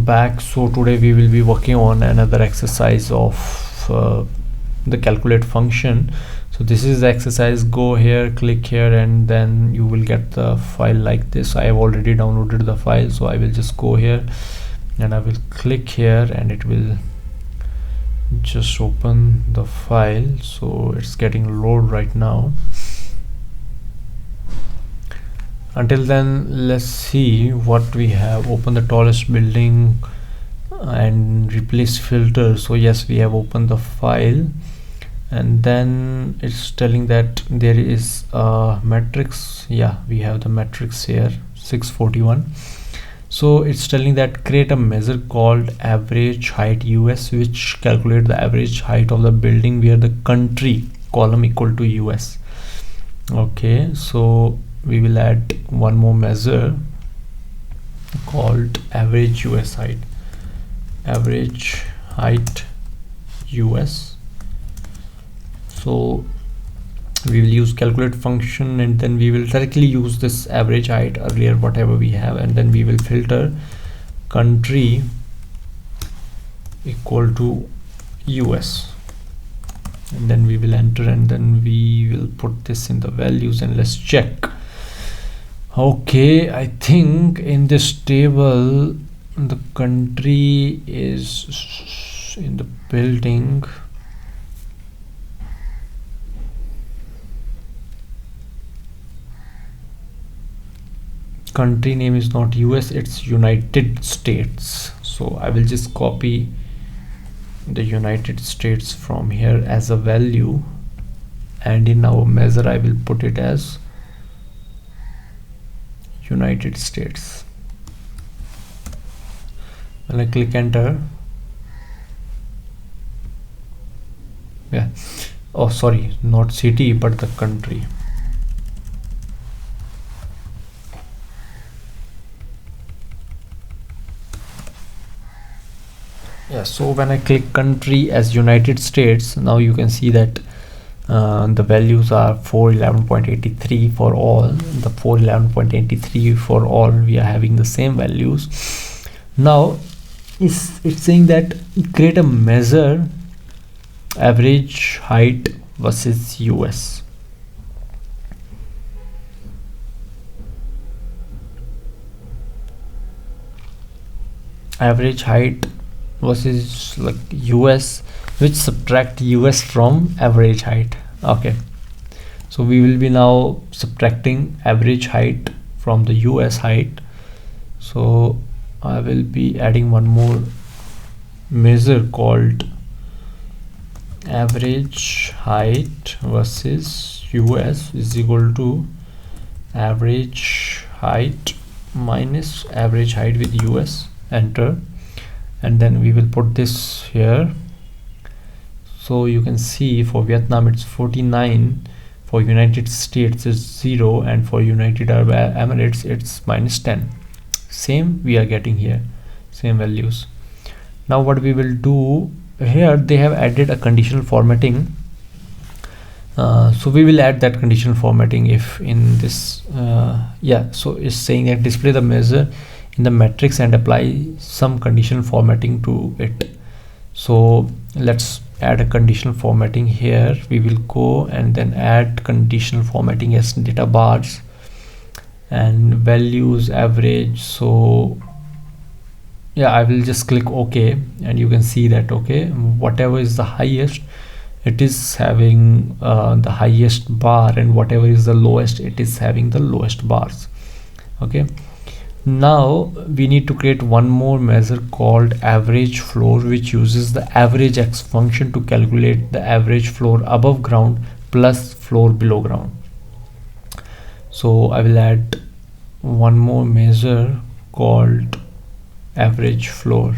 Back. So today we will be working on another exercise of the calculate function. So this is the exercise. Go here, click here, and then you will get the file like this. I have already downloaded the file, so I will just go here and I will click here and it will just open the file. So it's getting load right now. Until then, let's see what we have. Open the tallest building and replace filter. So yes, we have opened the file, and then it's telling that there is a matrix. Yeah, we have the matrix here, 641. So it's telling that create a measure called average height US, which calculate the average height of the building where the country column equal to US. Okay, so we will add one more measure called average US height. Average height US. So we will use calculate function, and then we will directly use this average height earlier whatever we have, and then we will filter country equal to US, and then we will enter, and then we will put this in the values, and let's check. Okay, I think in this table the country is in the building. Country name is not US, it's United States. So I will just copy the United States from here as a value, and in our measure I will put it as United States. When I click enter, yeah, oh sorry, not city but the country. Yeah, so when I click country as United States, now you can see that the values are 411.83 for all. The 411.83 for all, we are having the same values. Now it's saying that create a measure average height versus US. Average height versus like US, which subtract US from average height. Okay, so we will be now subtracting average height from the US height. So I will be adding one more measure called average height versus US is equal to average height minus average height with US. Enter, and then we will put this here. So you can see for Vietnam it's 49, for United States is 0, and for United Arab Emirates it's -10. Same we are getting here, same values. Now what we will do here, they have added a conditional formatting. So we will add that conditional formatting if in this yeah, so it's saying that display the measure in the matrix and apply some conditional formatting to it. So let's add a conditional formatting here. We will go and then add conditional formatting as data bars and values average. So yeah, I will just click OK, and you can see that okay, whatever is the highest, it is having the highest bar, and whatever is the lowest, it is having the lowest bars. Okay, now we need to create one more measure called average floor, which uses the AVERAGEX function to calculate the average floor above ground plus floor below ground. So I will add one more measure called average floor.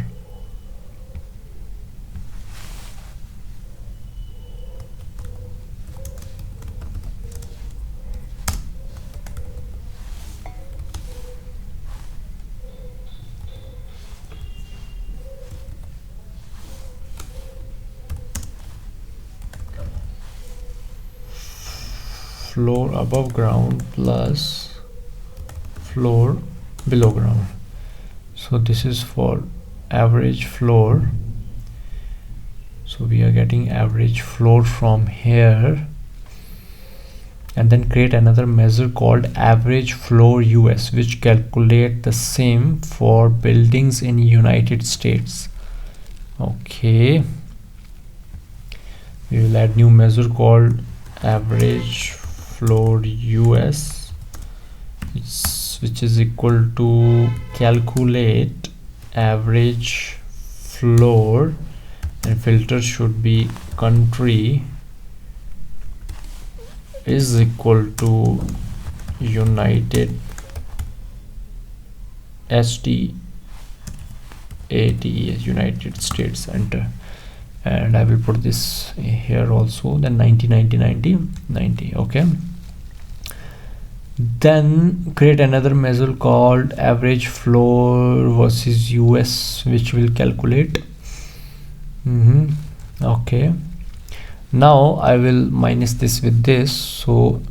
Floor above ground plus floor below ground. So this is for average floor. So we are getting average floor from here, and then create another measure called average floor US, which calculate the same for buildings in United States. Okay, we will add new measure called average floor US, which is equal to calculate average floor, and filter should be country is equal to United STATE, United States, enter. And I will put this here also, then 90 90 90 90. Okay, then create another measure called average floor versus US, which will calculate. Okay, now I will minus this with this, so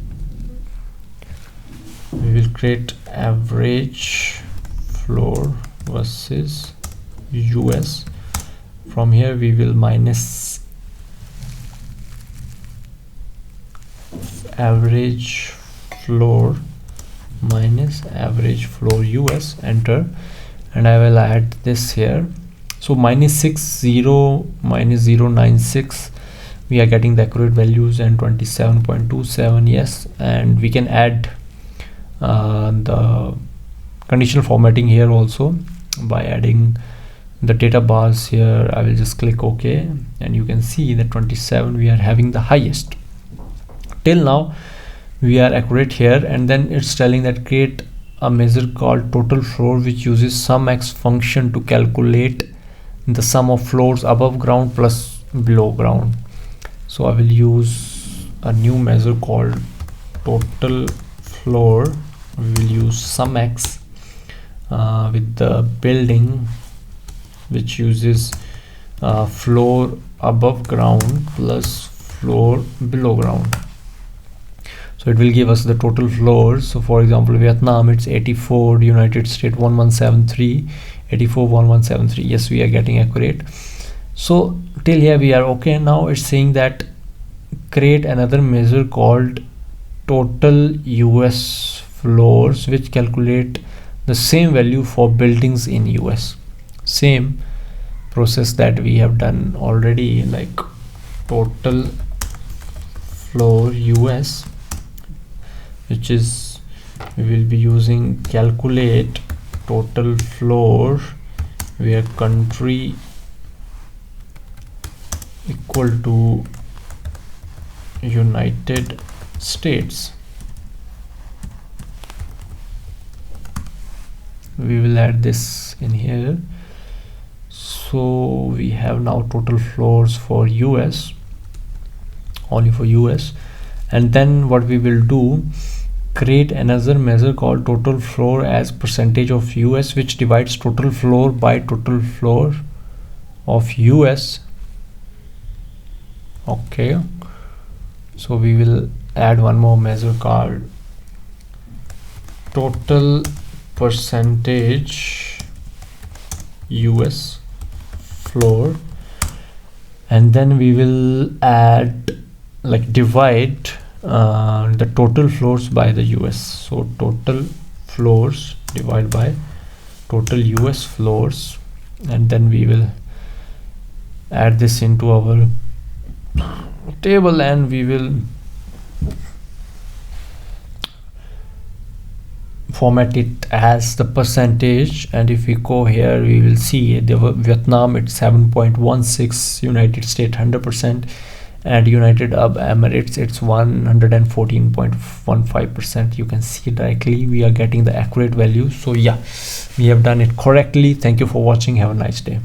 we will create average floor versus US. From here we will minus average floor minus average floor US, enter. And I will add this here. So -60 -096, we are getting the accurate values, and 27.27, yes. And we can add the conditional formatting here also by adding the data bars here. I will just click OK, and you can see that 27 we are having the highest. Till now we are accurate here, and then it's telling that create a measure called total floor, which uses SUMX function to calculate the sum of floors above ground plus below ground. So I will use a new measure called total floor. We will use SUMX with the building, which uses floor above ground plus floor below ground. So it will give us the total floors. So for example, Vietnam, it's 84, United States 1173, 84 1173. Yes, we are getting accurate. So till here we are okay. Now it's saying that create another measure called total US floors, which calculate the same value for buildings in US. Same process that we have done already, like total floor US, which is we will be using calculate total floor where country equal to United States. We will add this in here. So we have now total floors for US, only for US. And then what we will do, create another measure called total floor as percentage of US, which divides total floor by total floor of US. Okay, so we will add one more measure called total percentage US floor, and then we will add, like, divide the total floors by the US. So total floors divided by total US floors, and then we will add this into our table, and we will format it as the percentage. And if we go here, we will see the Vietnam, it's 7.16, United States 100%, and United Arab Emirates, it's 114.15%. You can see directly we are getting the accurate value. So yeah, we have done it correctly. Thank you for watching. Have a nice day.